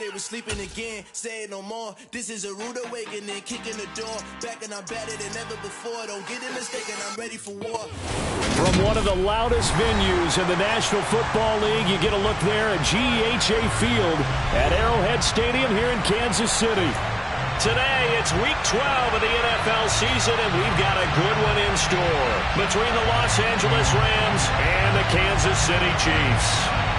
they were sleeping again. Say it no more. This is a rude awakening. Kicking the door. Back and I'm better than ever before. Don't get it mistaken. I'm ready for war. From one of the loudest venues in the National Football League, you get a look there at GEHA Field at Arrowhead Stadium here in Kansas City. Today, it's Week 12 of the NFL season, and we've got a good one in store between the Los Angeles Rams and the Kansas City Chiefs.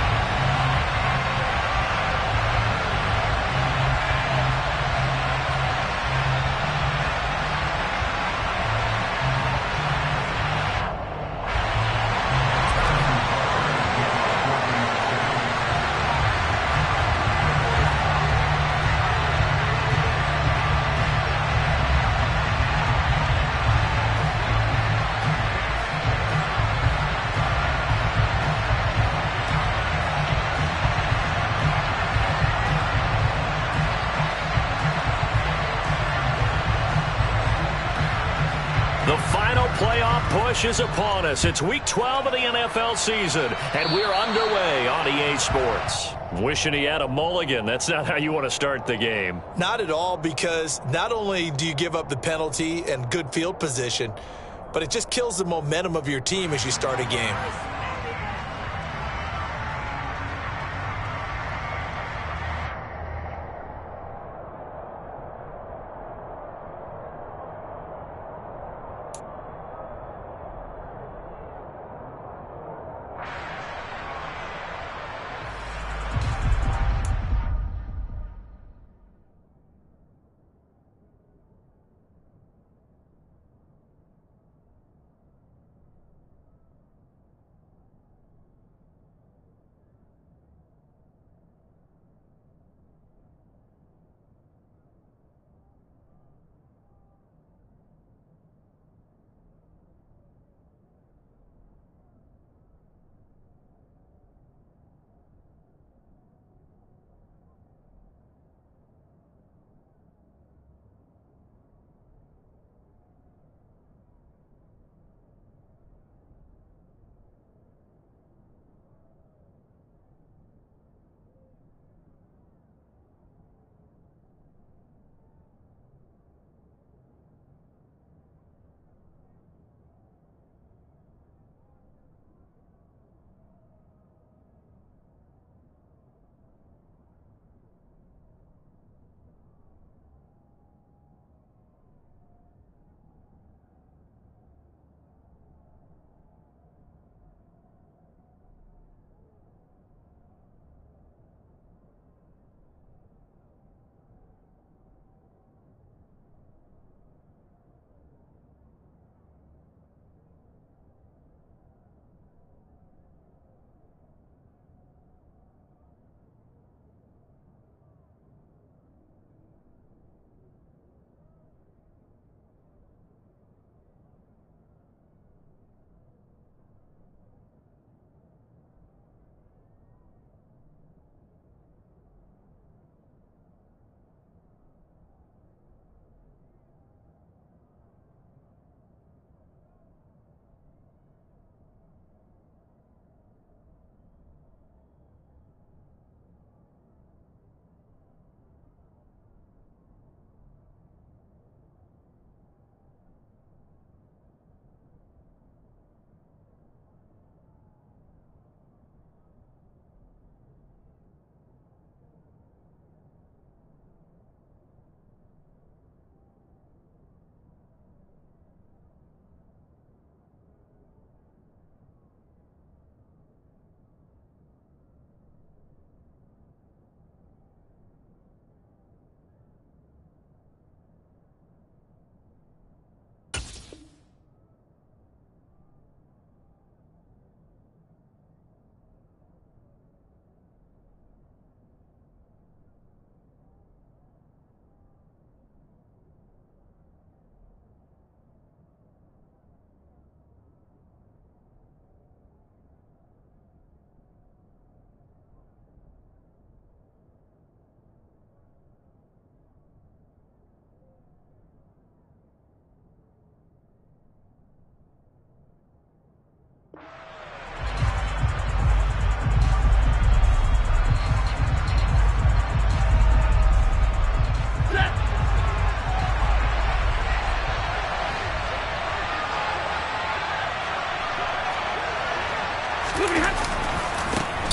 The final playoff push is upon us. It's Week 12 of the NFL season, and we're underway on EA Sports. Wishing he had a mulligan. That's not how you want to start the game. Not at all, because not only do you give up the penalty and good field position, but it just kills the momentum of your team as you start a game.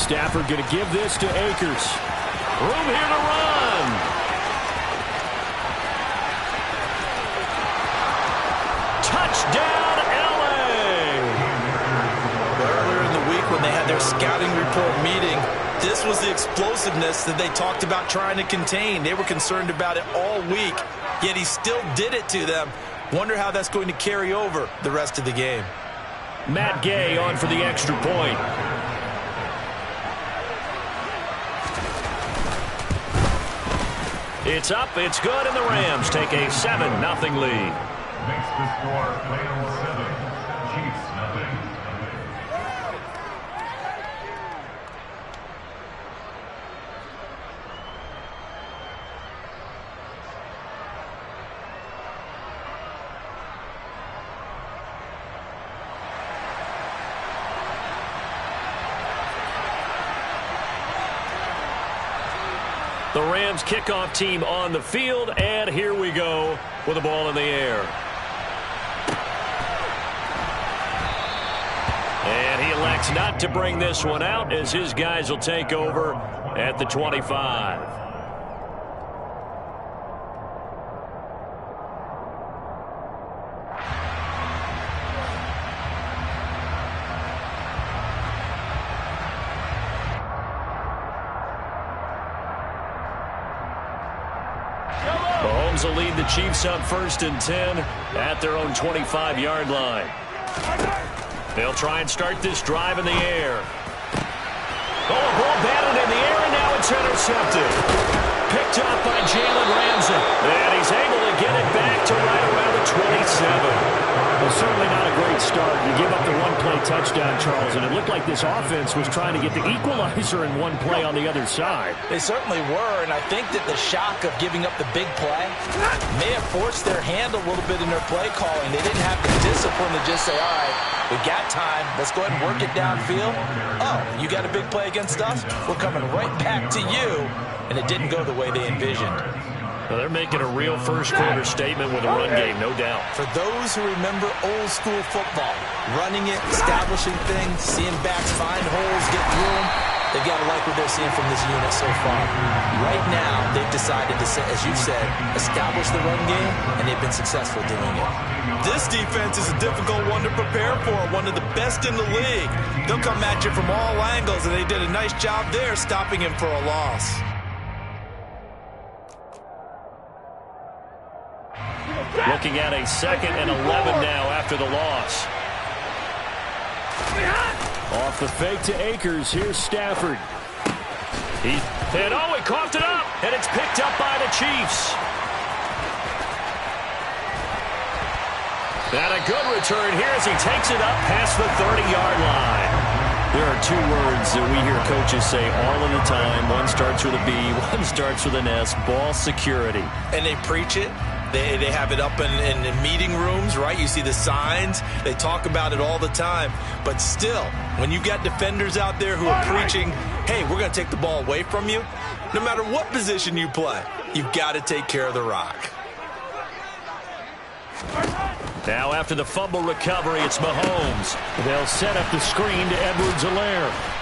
Stafford going to give this to Akers. Room here to run. Touchdown, L.A. Earlier in the week when they had their scouting report meeting, this was the explosiveness that they talked about trying to contain. They were concerned about it all week, yet he still did it to them. Wonder how that's going to carry over the rest of the game. Matt Gay on for the extra point. It's up, it's good, and the Rams take a 7-0 lead. Makes the score Rams 7, Chiefs nothing. The Rams kickoff team on the field, and here we go with the ball in the air. And he elects not to bring this one out as his guys will take over at the 25. Mahomes will lead the Chiefs up 1st and 10 at their own 25-yard line. They'll try and start this drive in the air. Oh, a ball batted in the air, and now it's intercepted. Picked up by Jalen Ramsey. And he's able to get it back to right around the 27. Well, certainly not a great start. You give up the one-play touchdown, Charles, and it looked like this offense was trying to get the equalizer in one play on the other side. They certainly were, and I think that the shock of giving up the big play may have forced their hand a little bit in their play calling. They didn't have the discipline to just say, all right, we got time. Let's go ahead and work it downfield. Oh, you got a big play against us? We're coming right back to you. And it didn't go the way they envisioned. Well, they're making a real first-quarter statement with a run game, no doubt. For those who remember old-school football, running it, establishing things, seeing backs find holes, get through them, they've got to like what they're seeing from this unit so far. Right now, they've decided to, as you said, establish the run game, and they've been successful doing it. This defense is a difficult one to prepare for, one of the best in the league. They'll come at you from all angles, and they did a nice job there stopping him for a loss. Looking at a 2nd and 11 now after the loss. Off the fake to Akers. Here's Stafford. He coughed it up, and it's picked up by the Chiefs. And a good return here as he takes it up past the 30-yard line. There are two words that we hear coaches say all of the time. One starts with a B, one starts with an S, ball security. And they preach it. They have it up in meeting rooms, right? You see the signs. They talk about it all the time. But still, when you've got defenders out there who are preaching, hey, we're going to take the ball away from you, no matter what position you play, you've got to take care of the rock. Now after the fumble recovery, it's Mahomes. They'll set up the screen to Edwards-Helaire.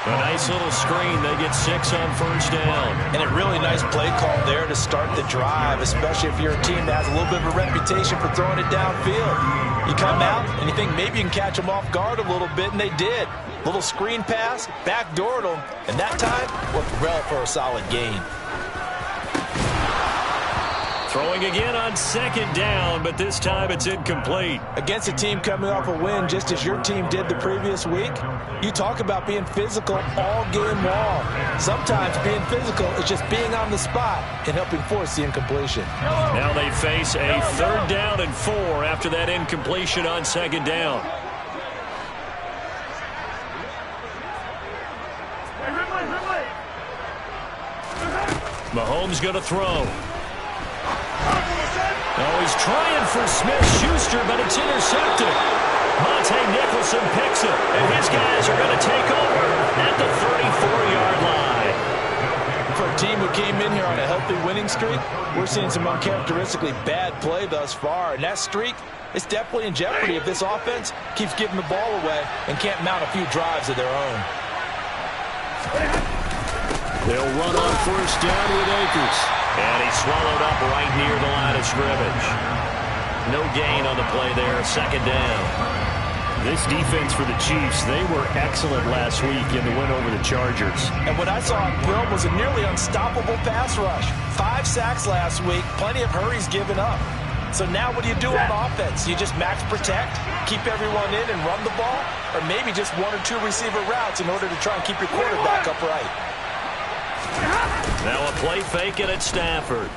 A nice little screen. They get 6 on 1st down. And a really nice play call there to start the drive, especially if you're a team that has a little bit of a reputation for throwing it downfield. You come out and you think maybe you can catch them off guard a little bit, and they did. Little screen pass, backdoored them, and that time worked well for a solid gain. Throwing again on 2nd down, but this time it's incomplete. Against a team coming off a win just as your team did the previous week, you talk about being physical all game long. Sometimes being physical is just being on the spot and helping force the incompletion. Now they face a 3rd down and 4 after that incompletion on 2nd down. Mahomes going to throw. Oh, he's trying for Smith-Schuster, but it's intercepted. Monte Nicholson picks it, and his guys are going to take over at the 34-yard line. For a team who came in here on a healthy winning streak, we're seeing some uncharacteristically bad play thus far, and that streak is definitely in jeopardy if this offense keeps giving the ball away and can't mount a few drives of their own. They'll run on first down with Akers. And he's swallowed up right near the line of scrimmage. No gain on the play there, second down. This defense for the Chiefs, they were excellent last week in the win over the Chargers. And what I saw on film was a nearly unstoppable pass rush. 5 sacks last week, plenty of hurries given up. So now what do you do on offense? You just max protect, keep everyone in and run the ball? Or maybe just 1 or 2 receiver routes in order to try and keep your quarterback upright? Now a play fake it at Stafford.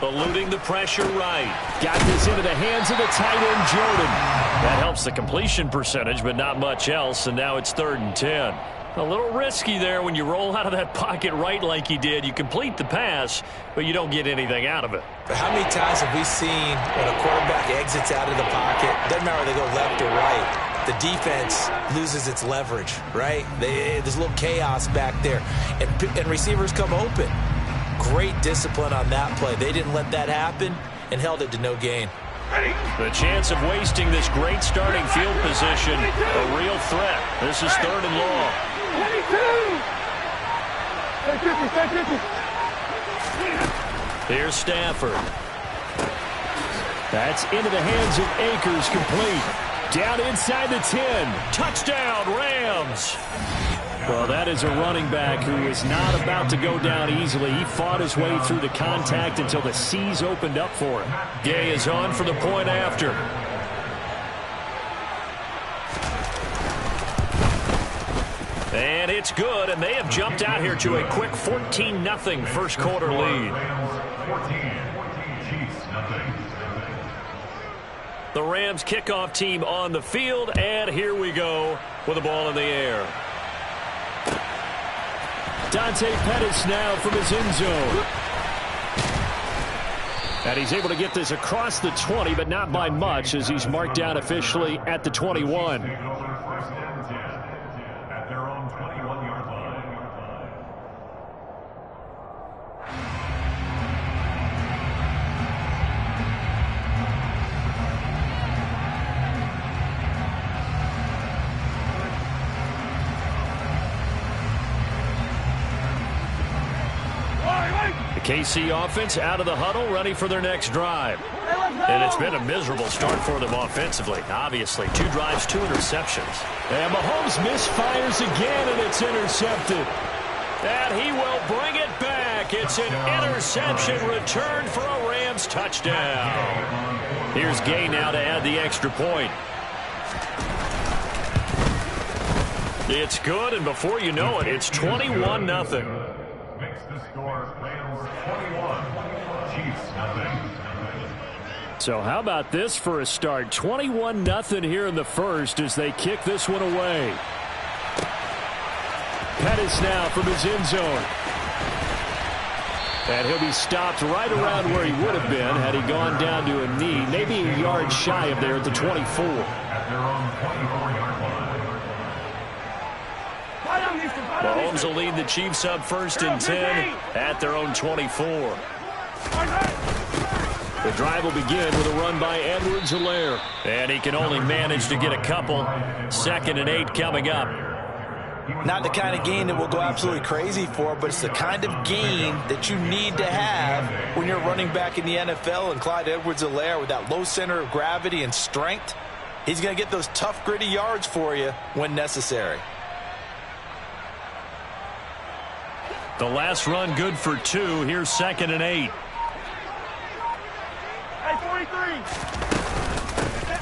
Eluding the pressure right. Got this into the hands of the tight end, Jordan. That helps the completion percentage, but not much else, and now it's 3rd and 10. A little risky there when you roll out of that pocket right like he did. You complete the pass, but you don't get anything out of it. But how many times have we seen when a quarterback exits out of the pocket, doesn't matter whether they go left or right, the defense loses its leverage, right? There's a little chaos back there, and receivers come open. Great discipline on that play. They didn't let that happen and held it to no gain. The chance of wasting this great starting field position, a real threat. This is 3rd and long. Here's Stafford. That's into the hands of Akers, complete. Down inside the 10. Touchdown, Rams. Well, that is a running back who is not about to go down easily. He fought his way through the contact until the seas opened up for him. Gay is on for the point after. And it's good, and they have jumped out here to a quick 14-0 first quarter lead. 14, Chiefs, nothing. The Rams kickoff team on the field, and here we go with the ball in the air. Dante Pettis now from his end zone. And he's able to get this across the 20, but not by much, as he's marked down officially at the 21. Taking over 1st and 10 at their own 21-yard line. KC offense out of the huddle, ready for their next drive. And it's been a miserable start for them offensively, obviously. 2 drives, 2 interceptions. And Mahomes misfires again, and it's intercepted. And he will bring it back. It's an interception return for a Rams touchdown. Here's Gay now to add the extra point. It's good, and before you know it, it's 21-0. Makes the score Rams 21, Chiefs nothing. So how about this for a start? 21-0 here in the first as they kick this one away. Pettis now from his end zone. And he'll be stopped right around where he would have been had he gone down to a knee, maybe a yard shy of there at the 24. At their own 24-yard line. Mahomes will lead the Chiefs up 1st and 10 at their own 24. The drive will begin with a run by Edwards-Helaire. And he can only manage to get a couple. 2nd and 8 coming up. Not the kind of gain that we'll go absolutely crazy for, but it's the kind of gain that you need to have when you're running back in the NFL. And Clyde Edwards-Helaire, with that low center of gravity and strength, he's going to get those tough, gritty yards for you when necessary. The last run good for 2. Here's 2nd and 8.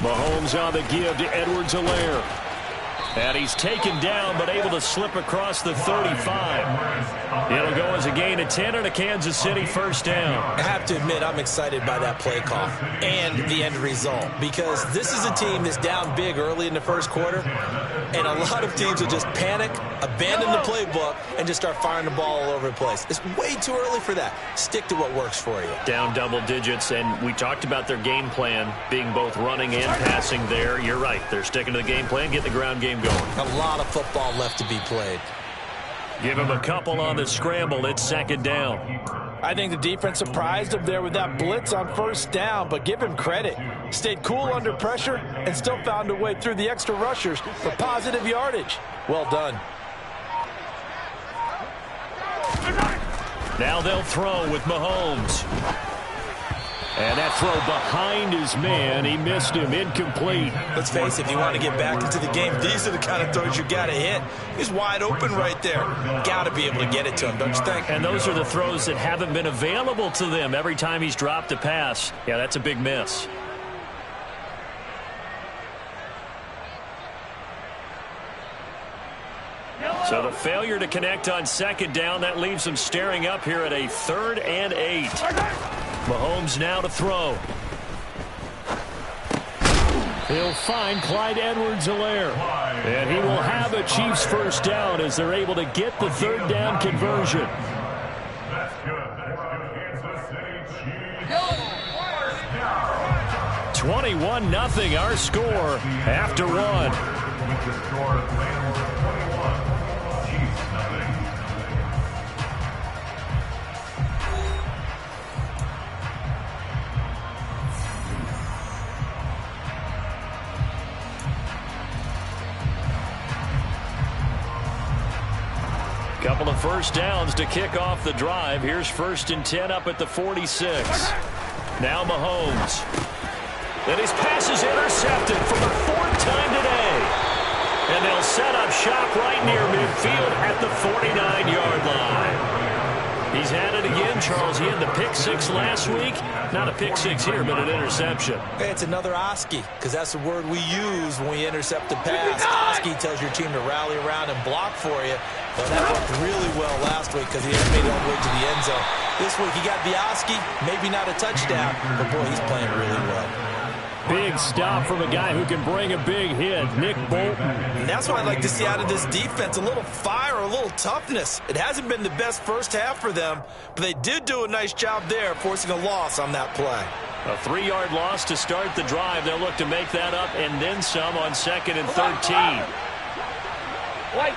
Mahomes on the give to Edwards-Helaire. And he's taken down, but able to slip across the 35. It'll go as a gain of 10 and a Kansas City 1st down. I have to admit, I'm excited by that play call and the end result, because this is a team that's down big early in the first quarter, and a lot of teams will just panic, abandon the playbook, and just start firing the ball all over the place. It's way too early for that. Stick to what works for you. Down double digits, and we talked about their game plan being both running and passing there. You're right. They're sticking to the game plan, getting the ground game going. A lot of football left to be played. Give him a couple on the scramble. It's 2nd down. I think the defense surprised him there with that blitz on 1st down, but give him credit. Stayed cool under pressure and still found a way through the extra rushers for positive yardage. Well done. Now they'll throw with Mahomes. And that throw behind his man. He missed him. Incomplete. Let's face it, if you want to get back into the game, these are the kind of throws you got to hit. He's wide open right there. Got to be able to get it to him, don't you think? And those are the throws that haven't been available to them every time he's dropped a pass. Yeah, that's a big miss. So the failure to connect on second down, that leaves them staring up here at a 3rd and 8. Mahomes now to throw. He'll find Clyde Edwards-Helaire. And he will have a Chiefs first down as they're able to get the 3rd down conversion. That's good. Kansas City Chiefs. 21-0 our score after one. With the score of 21, Chiefs nothing. Couple of first downs to kick off the drive. Here's 1st and 10 up at the 46. Now Mahomes. Then his pass is intercepted for the 4th time today. And they'll set up shop right near midfield at the 49-yard line. He's had it again, Charles. He had the pick 6 last week. Not a pick 6 here, but an interception. Hey, it's another Oski, because that's the word we use when we intercept the pass. Oski tells your team to rally around and block for you. But that worked really well last week because he had made it all the way to the end zone. This week he got the Oski, maybe not a touchdown, but boy, he's playing really well. Big stop from a guy who can bring a big hit, Nick Bolton. And that's what I'd like to see out of this defense, a little fire, a little toughness. It hasn't been the best first half for them, but they did do a nice job there, forcing a loss on that play. A 3-yard loss to start the drive. They'll look to make that up and then some on 2nd and 13. Wait.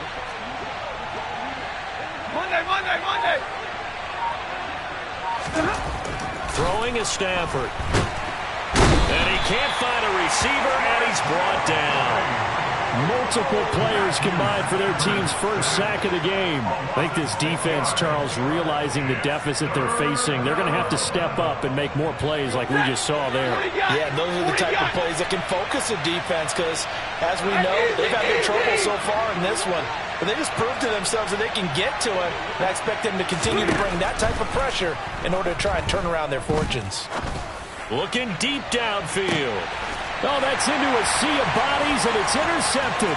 Monday. Throwing is Stafford. And he can't find a receiver, and he's brought down. Multiple players combined for their team's first sack of the game. I think this defense, Charles, realizing the deficit they're facing, they're going to have to step up and make more plays like we just saw there. Yeah, those are the type of plays that can focus a defense because, as we know, they've had their trouble so far in this one. But they just proved to themselves that they can get to it, and I expect them to continue to bring that type of pressure in order to try and turn around their fortunes. Looking deep downfield. Oh, that's into a sea of bodies, and it's intercepted.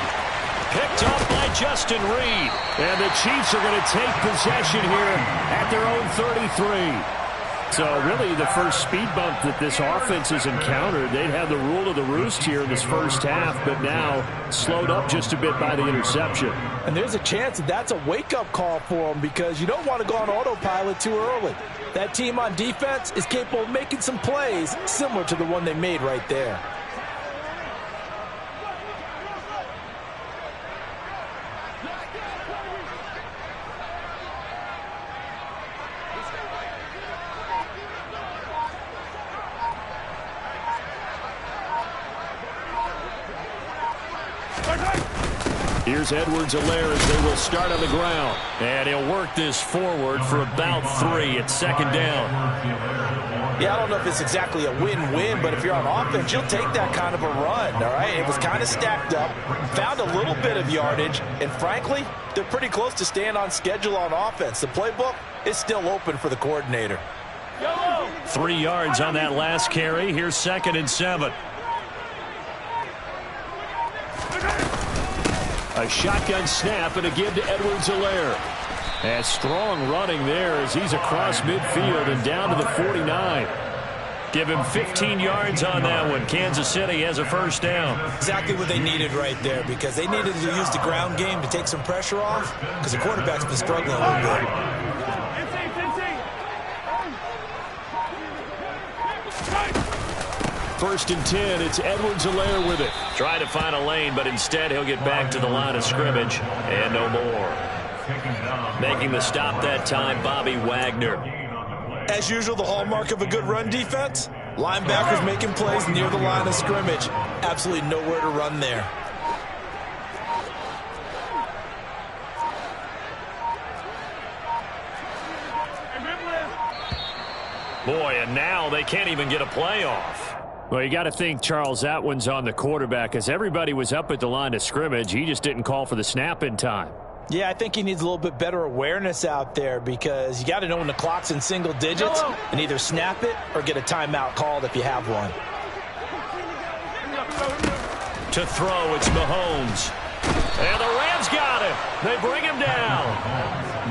Picked up by Justin Reed. And the Chiefs are going to take possession here at their own 33. So really the first speed bump that this offense has encountered. They'd had the rule of the roost here in this first half, but now slowed up just a bit by the interception. And there's a chance that that's a wake-up call for them because you don't want to go on autopilot too early. That team on defense is capable of making some plays similar to the one they made right there. Here's Edwards-Helaire as they will start on the ground. And he'll work this forward for about 3 at 2nd down. Yeah, I don't know if it's exactly a win-win, but if you're on offense, you'll take that kind of a run, all right? It was kind of stacked up, found a little bit of yardage, and frankly, they're pretty close to staying on schedule on offense. The playbook is still open for the coordinator. 3 yards on that last carry. Here's 2nd and 7. A shotgun snap and a give to Edwards-Helaire. And strong running there as he's across midfield and down to the 49. Give him 15 yards on that one. Kansas City has a first down. Exactly what they needed right there because they needed to use the ground game to take some pressure off because the quarterback's been struggling a little bit. 1st and 10, it's Edwards-Helaire with it. Trying to find a lane, but instead he'll get back to the line of scrimmage and no more. Making the stop that time, Bobby Wagner. As usual, the hallmark of a good run defense, linebackers making plays near the line of scrimmage. Absolutely nowhere to run there. Boy, and now they can't even get a play off. Well, you got to think, Charles, that one's on the quarterback because everybody was up at the line of scrimmage. He just didn't call for the snap in time. Yeah, I think he needs a little bit better awareness out there because you got to know when the clock's in single digits and either snap it or get a timeout called if you have one. To throw, it's Mahomes. And the Rams got it. They bring him down.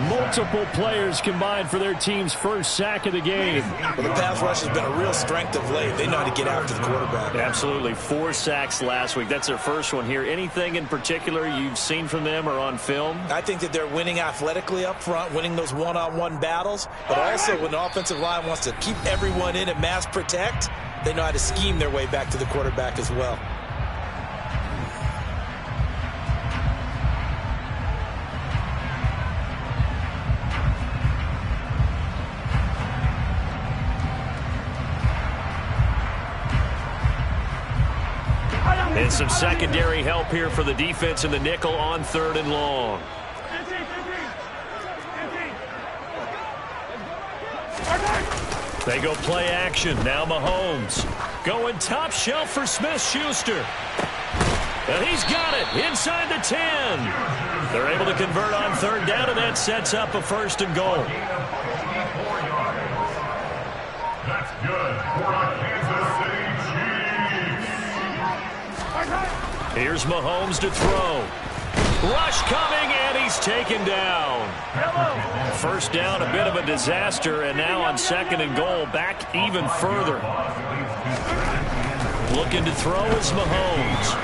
Multiple players combined for their team's first sack of the game. Well, the pass rush has been a real strength of late. They know how to get after the quarterback. Absolutely. 4 sacks last week. That's their first one here. Anything in particular you've seen from them or on film? I think that they're winning athletically up front, winning those one-on-one battles, but also when the offensive line wants to keep everyone in and mass protect, they know how to scheme their way back to the quarterback as well. And some secondary help here for the defense in the nickel on 3rd and long. They go play action. Now Mahomes going top shelf for Smith-Schuster. And he's got it inside the 10. They're able to convert on 3rd down, and that sets up a 1st and goal. That's good for the Kansas City Chiefs. Here's Mahomes to throw. Rush coming, and he's taken down. 1st down, a bit of a disaster, and now on 2nd and goal, back even further. Looking to throw is Mahomes.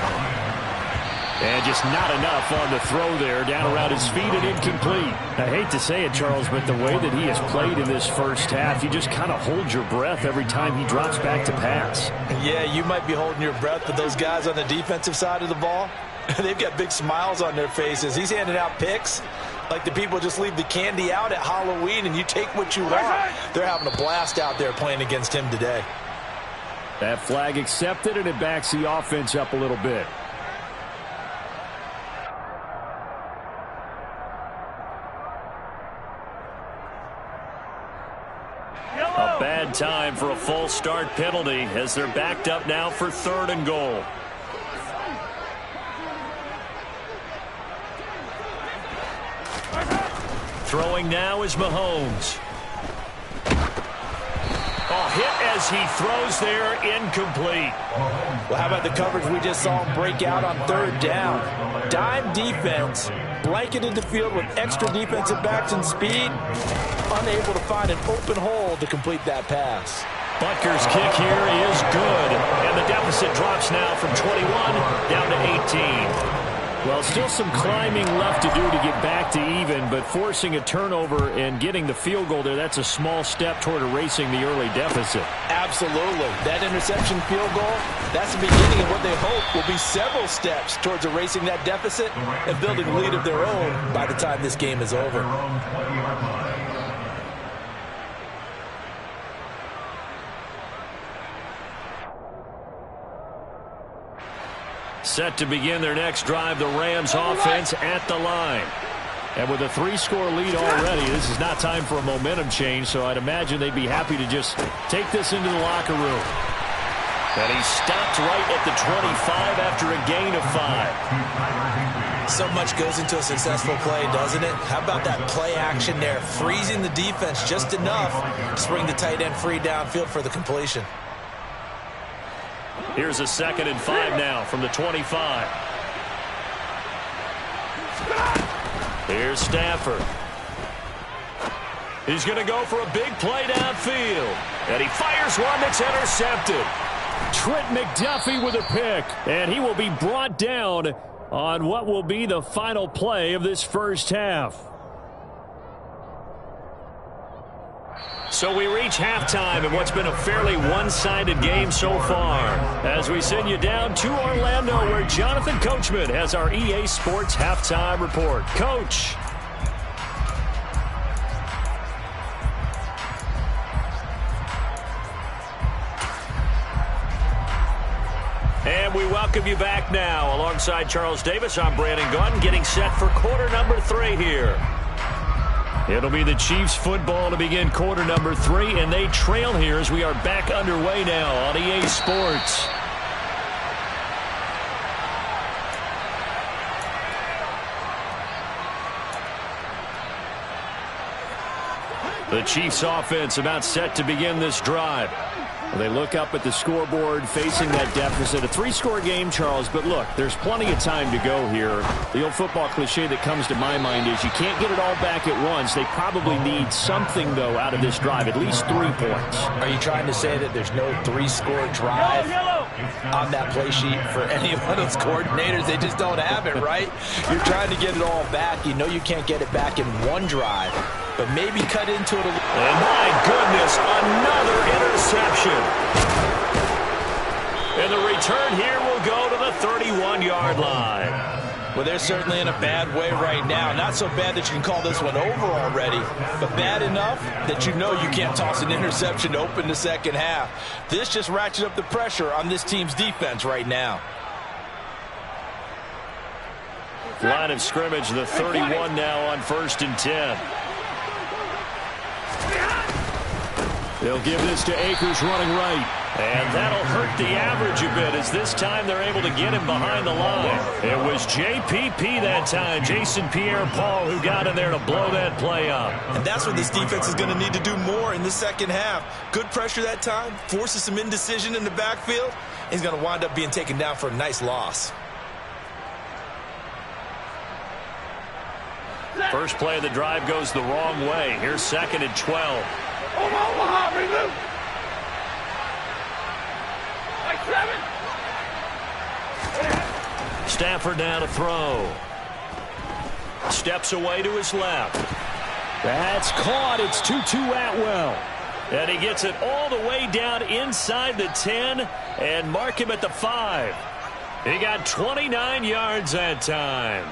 And just not enough on the throw there, down around his feet and incomplete. I hate to say it, Charles, but the way that he has played in this first half, you just kind of hold your breath every time he drops back to pass. Yeah, you might be holding your breath, but those guys on the defensive side of the ball, they've got big smiles on their faces. He's handing out picks like the people just leave the candy out at Halloween and you take what you want. They're having a blast out there playing against him today. That flag accepted, and it backs the offense up a little bit. A bad time for a false start penalty as they're backed up now for 3rd and goal. Throwing now is Mahomes. Oh, hit as he throws there, incomplete. Well, how about the coverage we just saw him break out on 3rd down? Dime defense, blanketed the field with extra defensive backs and speed, unable to find an open hole to complete that pass. Butker's kick here is good, and the deficit drops now from 21 down to 18. Well, still some climbing left to do to get back to even, but forcing a turnover and getting the field goal there, that's a small step toward erasing the early deficit. Absolutely. That interception field goal, that's the beginning of what they hope will be several steps towards erasing that deficit and building a lead of their own by the time this game is over. Set to begin their next drive, the Rams offense at the line. And with a 3-score lead already, this is not time for a momentum change, so I'd imagine they'd be happy to just take this into the locker room. And he stopped right at the 25 after a gain of 5. So much goes into a successful play, doesn't it? How about that play action there, freezing the defense just enough to bring the tight end free downfield for the completion. Here's a 2nd and 5 now from the 25. Here's Stafford. He's going to go for a big play downfield. And he fires one that's intercepted. Trent McDuffie with a pick. And he will be brought down on what will be the final play of this first half. So we reach halftime in what's been a fairly one-sided game so far. As we send you down to Orlando, where Jonathan Coachman has our EA Sports halftime report. Coach. And we welcome you back now. Alongside Charles Davis, I'm Brandon Gautin, getting set for quarter number 3 here. It'll be the Chiefs football to begin quarter number 3, and they trail here as we are back underway now on EA Sports. The Chiefs offense about set to begin this drive. They look up at the scoreboard facing that deficit. A 3-score game, Charles, but look, there's plenty of time to go here. The old football cliche that comes to my mind is you can't get it all back at once. They probably need something, though, out of this drive, at least 3 points. Are you trying to say that there's no 3-score drive on that play sheet for any one of those coordinators? They just don't have it, right? You're trying to get it all back. You know you can't get it back in one drive, but maybe cut into it a little. And my goodness, another interception. And the return here will go to the 31-yard line. Well, they're certainly in a bad way right now. Not so bad that you can call this one over already, but bad enough that you know you can't toss an interception to open the second half. This just ratchets up the pressure on this team's defense right now. Line of scrimmage, the 31 now on 1st and 10. They'll give this to Akers running right. And that'll hurt the average a bit as this time they're able to get him behind the line. It was JPP that time, Jason Pierre-Paul, who got in there to blow that play up. And that's what this defense is going to need to do more in the second half. Good pressure that time, forces some indecision in the backfield. He's going to wind up being taken down for a nice loss. First play of the drive goes the wrong way. Here's 2nd and 12. Stafford now to throw. Steps away to his left. That's caught. It's Tutu Atwell. And he gets it all the way down inside the 10 and mark him at the 5. He got 29 yards that time.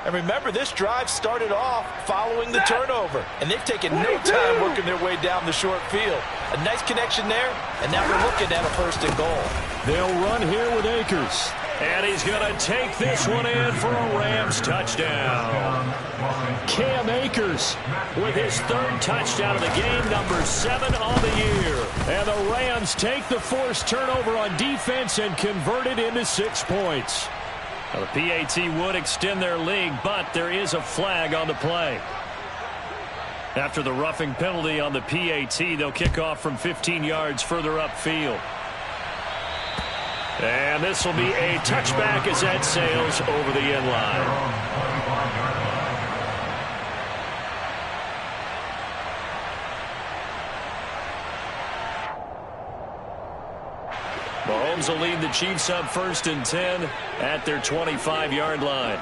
And remember, this drive started off following the turnover, and they've taken no time working their way down the short field. A nice connection there, and now we're looking at a 1st and goal. They'll run here with Akers. And he's going to take this one in for a Rams touchdown. Cam Akers with his 3rd touchdown of the game, number 7 on the year. And the Rams take the forced turnover on defense and convert it into 6 points. Now, the PAT would extend their lead, but there is a flag on the play. After the roughing penalty on the PAT, they'll kick off from 15 yards further upfield. And this will be a touchback as that sails over the end line. Mahomes will lead the Chiefs up 1st and 10 at their 25-yard line.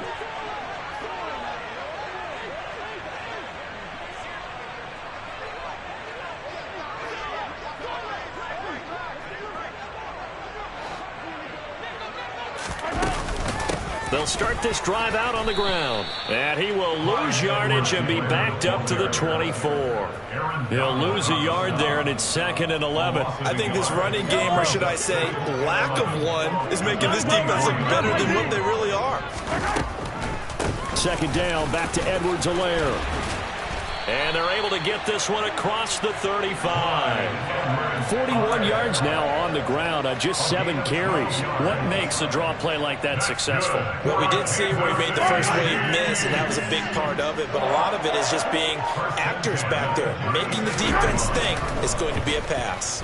They'll start this drive out on the ground. And he will lose yardage and be backed up to the 24. He'll lose a yard there, and it's 2nd and 11. I think this running game, or should I say lack of one, is making this defense look better than what they really are. 2nd down, back to Edwards-Helaire. And they're able to get this one across the 35. 41 yards now on the ground on just 7 carries. What makes a draw play like that successful? Well, we did see where he made the first wave miss, and that was a big part of it. But a lot of it is just being actors back there, making the defense think it's going to be a pass.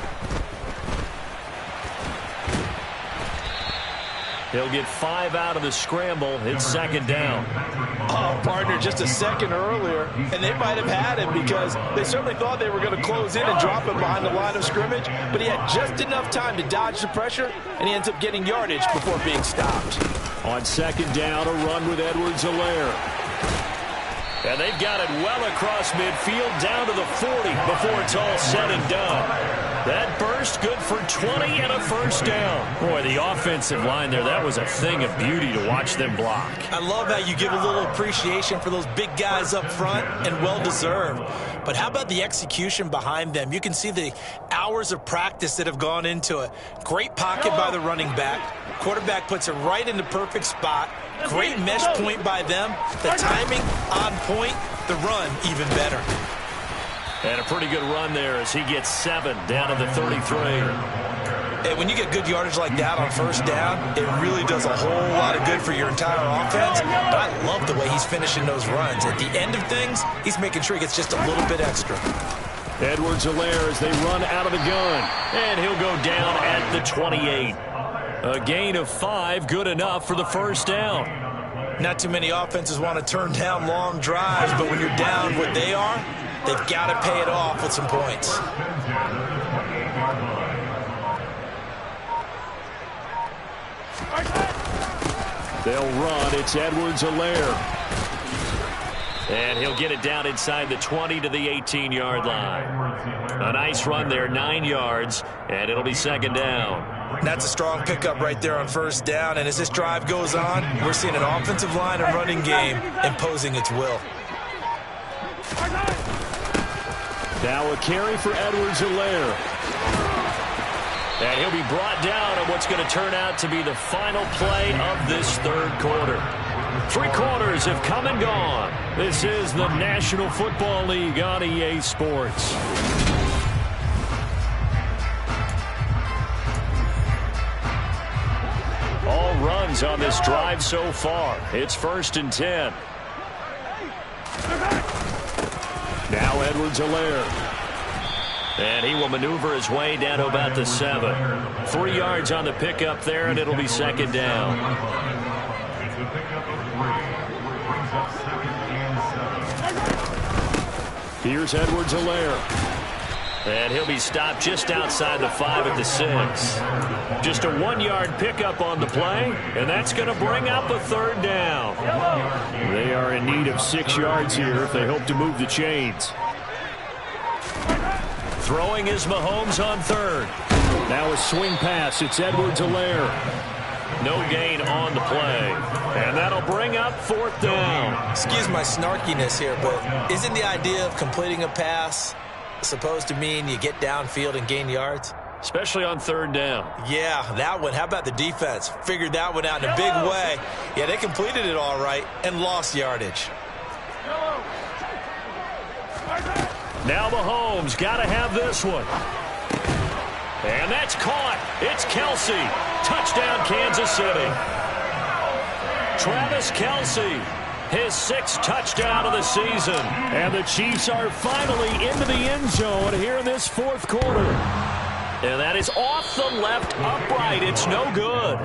He'll get 5 out of the scramble. It's 2nd down. Oh, partner, just a second earlier, and they might have had him because they certainly thought they were going to close in and drop him behind the line of scrimmage, but he had just enough time to dodge the pressure, and he ends up getting yardage before being stopped. On 2nd down, a run with Edwards-Helaire. And they've got it well across midfield down to the 40 before it's all said and done. That burst good for 20 and a 1st down. Boy, the offensive line there, that was a thing of beauty to watch them block. I love how you give a little appreciation for those big guys up front, and well-deserved. But how about the execution behind them? You can see the hours of practice that have gone into it. Great pocket by the running back. Quarterback puts it right in the perfect spot. Great mesh point by them. The timing on point. The run even better. And a pretty good run there as he gets 7 down to the 33. And when you get good yardage like that on first down, it really does a whole lot of good for your entire offense. But I love the way he's finishing those runs. At the end of things, he's making sure he gets just a little bit extra. Edwards-Helaire as they run out of the gun. And he'll go down at the 28. A gain of 5, good enough for the first down. Not too many offenses want to turn down long drives, but when you're down what they are, they've got to pay it off with some points. They'll run. It's Edwards-Helaire. And he'll get it down inside the 20 to the 18-yard line. A nice run there, 9 yards, and it'll be second down. That's a strong pickup right there on first down, and as this drive goes on, we're seeing an offensive line and running game imposing its will. Now a carry for Edwards-Helaire. And he'll be brought down on what's going to turn out to be the final play of this third quarter. 3 quarters have come and gone. This is the National Football League on EA Sports. All runs on this drive so far. It's 1st and 10. Now Edwards-Helaire. And he will maneuver his way down to about the 7. 3 yards on the pickup there, and it'll be second down. It's a pickup of 3. Brings up 2nd and 7. Here's Edwards-Helaire. And he'll be stopped just outside the 5 at the 6. Just a 1-yard pickup on the play, and that's going to bring up a third down. They are in need of 6 yards here if they hope to move the chains. Throwing is Mahomes on third. Now a swing pass. It's Edwards-Helaire. No gain on the play. And that'll bring up 4th down. Excuse my snarkiness here, but isn't the idea of completing a pass supposed to mean you get downfield and gain yards? Especially on 3rd down. Yeah, that one. How about the defense? Figured that one out in a big way. Yeah, they completed it all right and lost yardage. Now Mahomes got to have this one. And that's caught. It's Kelsey. Touchdown, Kansas City. Travis Kelsey, his 6th touchdown of the season. And the Chiefs are finally into the end zone here in this 4th quarter. And that is off the left upright. It's no good.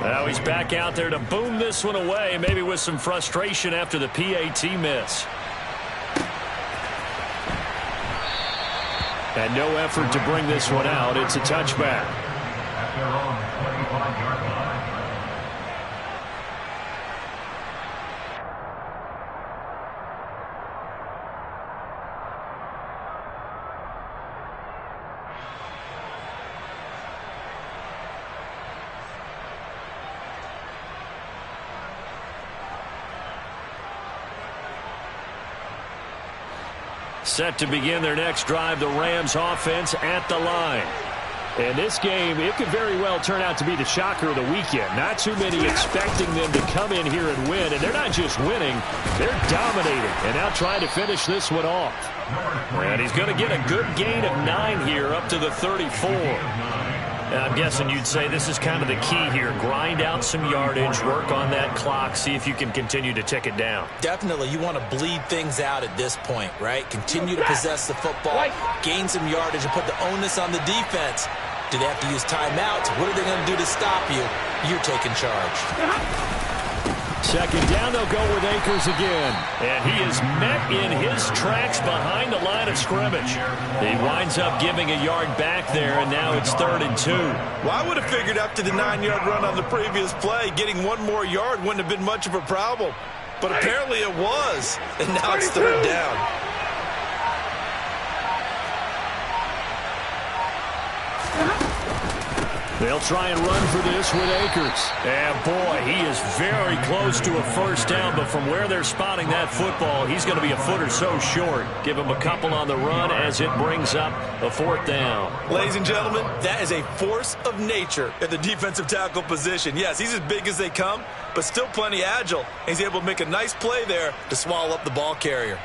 Now he's back out there to boom this one away, maybe with some frustration after the PAT miss. And no effort to bring this one out. It's a touchback. At their own 25-yard line. Set to begin their next drive, the Rams offense at the line. And this game, it could very well turn out to be the shocker of the weekend. Not too many expecting them to come in here and win. And they're not just winning, they're dominating. And now trying to finish this one off. And he's going to get a good gain of 9 here up to the 34. And I'm guessing you'd say this is kind of the key here. Grind out some yardage, work on that clock, see if you can continue to tick it down. Definitely, you want to bleed things out at this point, right? Continue to possess the football, gain some yardage, and put the onus on the defense. Do they have to use timeouts? What are they going to do to stop you? You're taking charge. Second down, they'll go with Akers again. And he is met in his tracks behind the line of scrimmage. He winds up giving a yard back there, and now it's 3rd and 2. Well, I would have figured after the 9-yard run on the previous play, getting 1 more yard wouldn't have been much of a problem. But apparently it was, and now it's 3rd down. They'll try and run for this with Akers. And boy, he is very close to a first down, but from where they're spotting that football, he's going to be a foot or so short. Give him a couple on the run as it brings up a fourth down. Ladies and gentlemen, that is a force of nature at the defensive tackle position. Yes, he's as big as they come, but still plenty agile. He's able to make a nice play there to swallow up the ball carrier.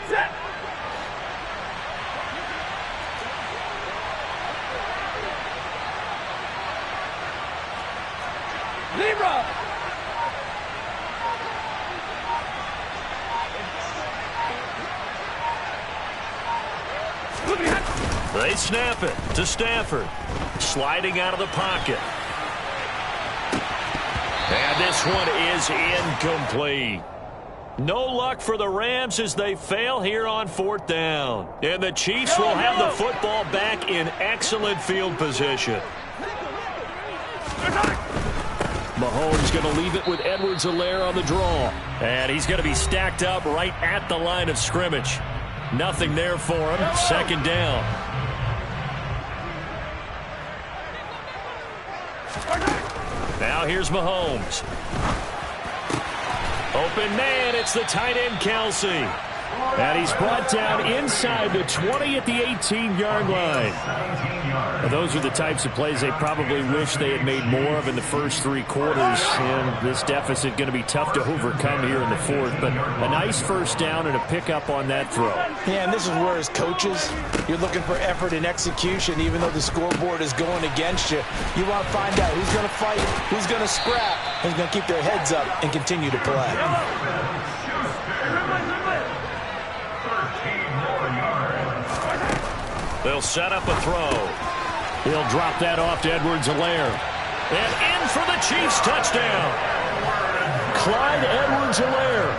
Set. Libra. They snap it to Stafford. Sliding out of the pocket. And this one is incomplete. No luck for the Rams as they fail here on fourth down. And the Chiefs will have the football back in excellent field position. Mahomes going to leave it with Edwards-Helaire on the draw. And he's going to be stacked up right at the line of scrimmage. Nothing there for him. Second down. Now here's Mahomes. Open man, it's the tight end Kelsey. And he's brought down inside the 20 at the 18-yard line. Now, those are the types of plays they probably wish they had made more of in the first three quarters. And this deficit going to be tough to overcome here in the fourth. But a nice first down and a pickup on that throw. Yeah, and this is where as coaches, you're looking for effort and execution. Even though the scoreboard is going against you, you want to find out who's going to fight, who's going to scrap, who's going to keep their heads up and continue to play. They'll set up a throw. He'll drop that off to Edwards-Helaire. And in for the Chiefs touchdown. Clyde Edwards-Helaire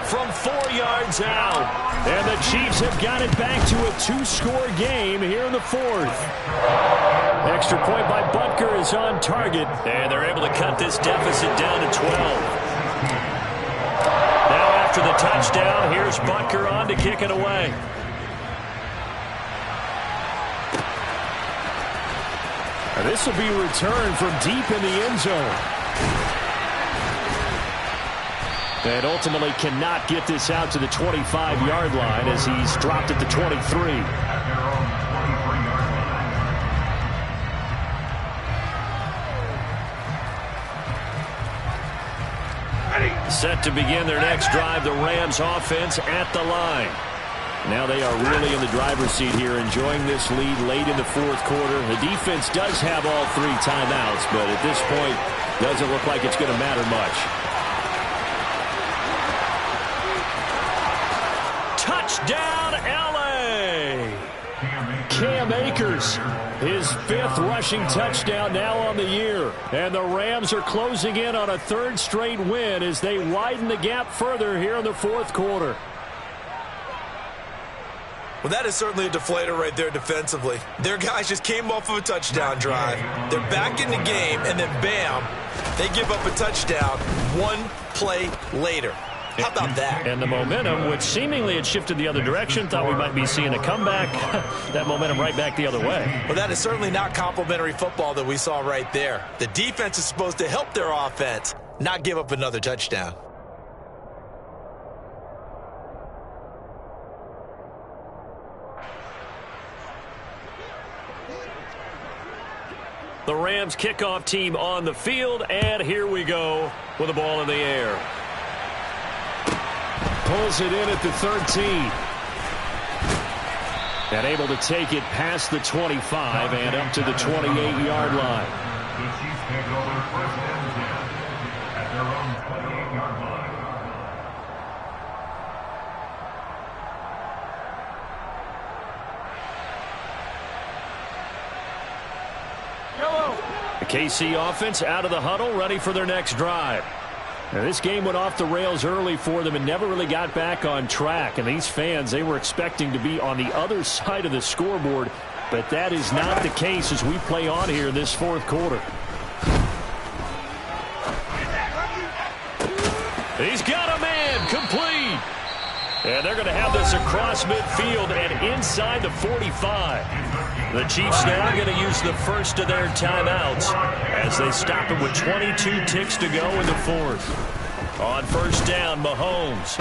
From 4 yards out. And the Chiefs have got it back to a two-score game here in the fourth. Extra point by Butker is on target. And they're able to cut this deficit down to 12. Now after the touchdown, here's Butker on to kick it away. This will be returned from deep in the end zone. And ultimately cannot get this out to the 25-yard line as he's dropped at the 23. Set to begin their next drive, the Rams offense at the line. Now they are really in the driver's seat here, enjoying this lead late in the fourth quarter. The defense does have all three timeouts, but at this point, doesn't look like it's going to matter much. Touchdown, L.A. Cam Akers, his fifth rushing touchdown now on the year. And the Rams are closing in on a third straight win as they widen the gap further here in the fourth quarter. Well, that is certainly a deflator right there defensively. Their guys just came off of a touchdown drive. They're back in the game, and then bam, they give up a touchdown one play later. How about that? And the momentum, which seemingly had shifted the other direction, thought we might be seeing a comeback. That momentum right back the other way. Well, that is certainly not complimentary football that we saw right there. The defense is supposed to help their offense, not give up another touchdown. The Rams kickoff team on the field, and here we go with the ball in the air. Pulls it in at the 13. And able to take it past the 25 and up to the 28-yard line. The Chiefs take over first and 10 at their own 28-yard line. The KC offense out of the huddle, ready for their next drive. Now, this game went off the rails early for them and never really got back on track. And these fans, they were expecting to be on the other side of the scoreboard. But that is not the case as we play on here in this fourth quarter. He's got a man complete. And they're going to have this across midfield and inside the 45. The Chiefs now going to use the first of their timeouts as they stop it with 22 ticks to go in the fourth. On first down, Mahomes.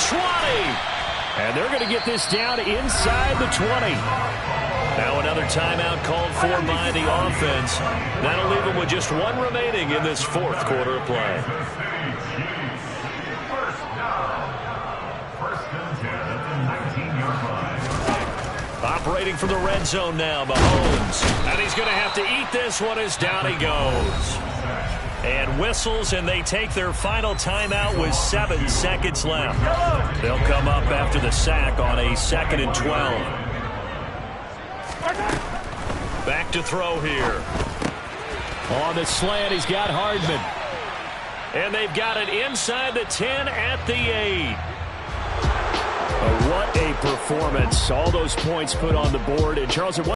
20. And they're going to get this down inside the 20. Now another timeout called for by the offense. That'll leave them with just one remaining in this fourth quarter of play. First and 10 at the 19-yard line. Operating from the red zone now, Mahomes. And he's going to have to eat this one as down he goes. And whistles, and they take their final timeout with 7 seconds left. They'll come up after the sack on a 2nd and 12. Back to throw here. On the slant, he's got Hardman. And they've got it inside the 10 at the 8. What a performance. All those points put on the board. And Charles,